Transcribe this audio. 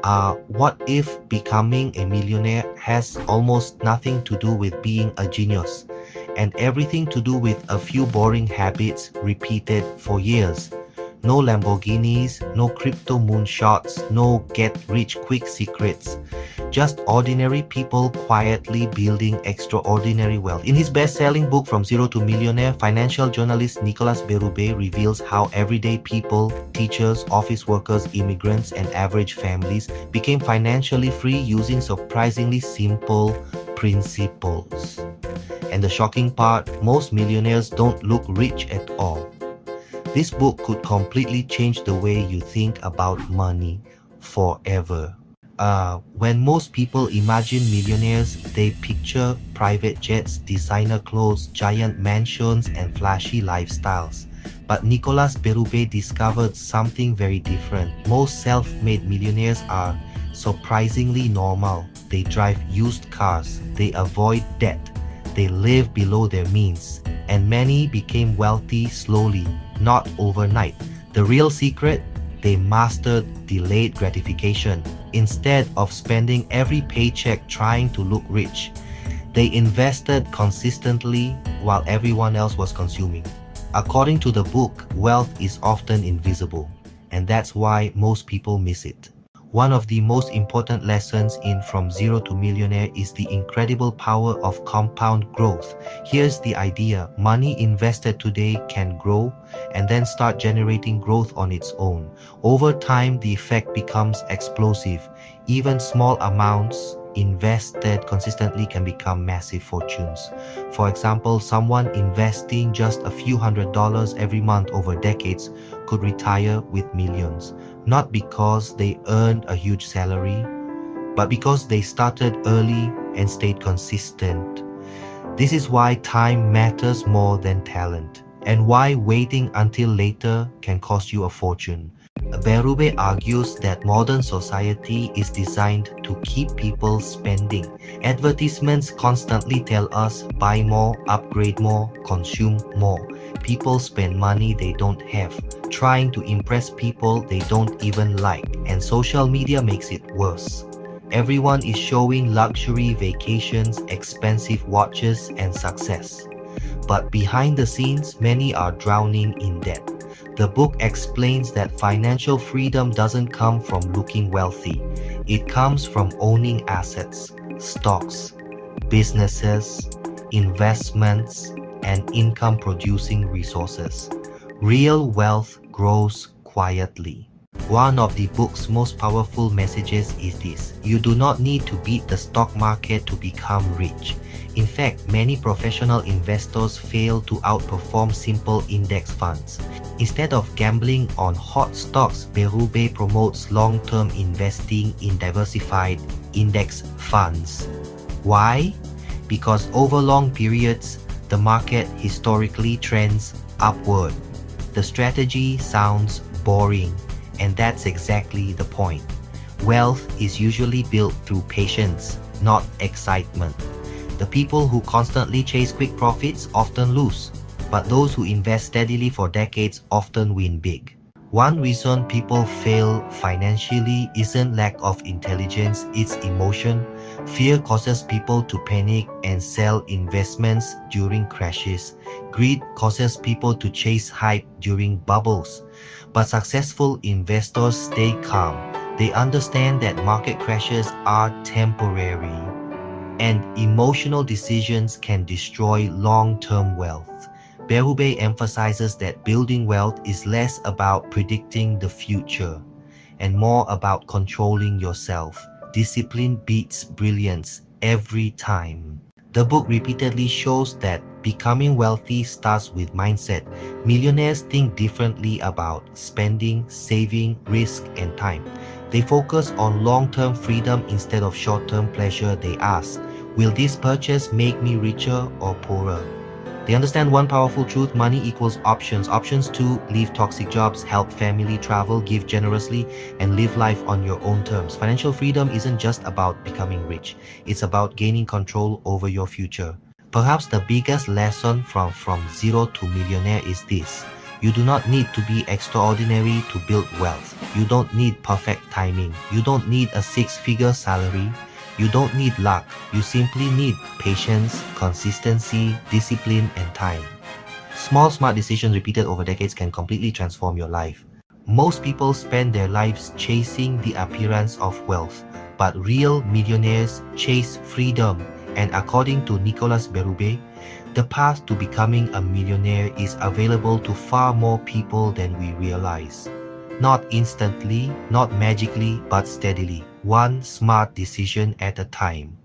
What if becoming a millionaire has almost nothing to do with being a genius and everything to do with a few boring habits repeated for years? No Lamborghinis, no crypto moonshots, no get-rich-quick secrets. Just ordinary people quietly building extraordinary wealth. In his best-selling book From Zero to Millionaire, financial journalist Nicolas Bérubé reveals how everyday people, teachers, office workers, immigrants, and average families became financially free using surprisingly simple principles. And the shocking part, most millionaires don't look rich at all. This book could completely change the way you think about money forever. When most people imagine millionaires, they picture private jets, designer clothes, giant mansions, and flashy lifestyles. But Nicolas Bérubé discovered something very different. Most self-made millionaires are surprisingly normal. They drive used cars, they avoid debt, they live below their means, and many became wealthy slowly, not overnight. The real secret? They mastered delayed gratification. Instead of spending every paycheck trying to look rich, they invested consistently while everyone else was consuming. According to the book, wealth is often invisible, and that's why most people miss it. One of the most important lessons in From Zero to Millionaire is the incredible power of compound growth. Here's the idea: money invested today can grow and then start generating growth on its own. Over time, the effect becomes explosive. Even small amounts invested consistently can become massive fortunes. For example, someone investing just a few $100s every month over decades could retire with millions. Not because they earned a huge salary, but because they started early and stayed consistent. This is why time matters more than talent, and why waiting until later can cost you a fortune. Berube argues that modern society is designed to keep people spending. Advertisements constantly tell us buy more, upgrade more, consume more. People spend money they don't have, trying to impress people they don't even like, and social media makes it worse. Everyone is showing luxury vacations, expensive watches, and success. But behind the scenes, many are drowning in debt. The book explains that financial freedom doesn't come from looking wealthy. It comes from owning assets, stocks, businesses, investments, and income-producing resources. Real wealth grows quietly. One of the book's most powerful messages is this: you do not need to beat the stock market to become rich. In fact, many professional investors fail to outperform simple index funds. Instead of gambling on hot stocks, Berube promotes long-term investing in diversified index funds. Why? Because over long periods, the market historically trends upward. The strategy sounds boring, and that's exactly the point. Wealth is usually built through patience, not excitement. The people who constantly chase quick profits often lose, but those who invest steadily for decades often win big. One reason people fail financially isn't lack of intelligence, it's emotion. Fear causes people to panic and sell investments during crashes. Greed causes people to chase hype during bubbles. But successful investors stay calm. They understand that market crashes are temporary, and emotional decisions can destroy long-term wealth. Berube emphasizes that building wealth is less about predicting the future and more about controlling yourself. Discipline beats brilliance every time. The book repeatedly shows that becoming wealthy starts with mindset. Millionaires think differently about spending, saving, risk, and time. They focus on long-term freedom instead of short-term pleasure. They ask, will this purchase make me richer or poorer? They understand one powerful truth: money equals options. Options to leave toxic jobs, help family, travel, give generously, and live life on your own terms. Financial freedom isn't just about becoming rich. It's about gaining control over your future. Perhaps the biggest lesson from Zero to Millionaire is this: You do not need to be extraordinary to build wealth. You don't need perfect timing. You don't need a six-figure salary. You don't need luck. You simply need patience, consistency, discipline, and time. Small smart decisions repeated over decades can completely transform your life. Most people spend their lives chasing the appearance of wealth, but real millionaires chase freedom. And according to Nicolas Bérubé, the path to becoming a millionaire is available to far more people than we realize. Not instantly, not magically, but steadily, one smart decision at a time.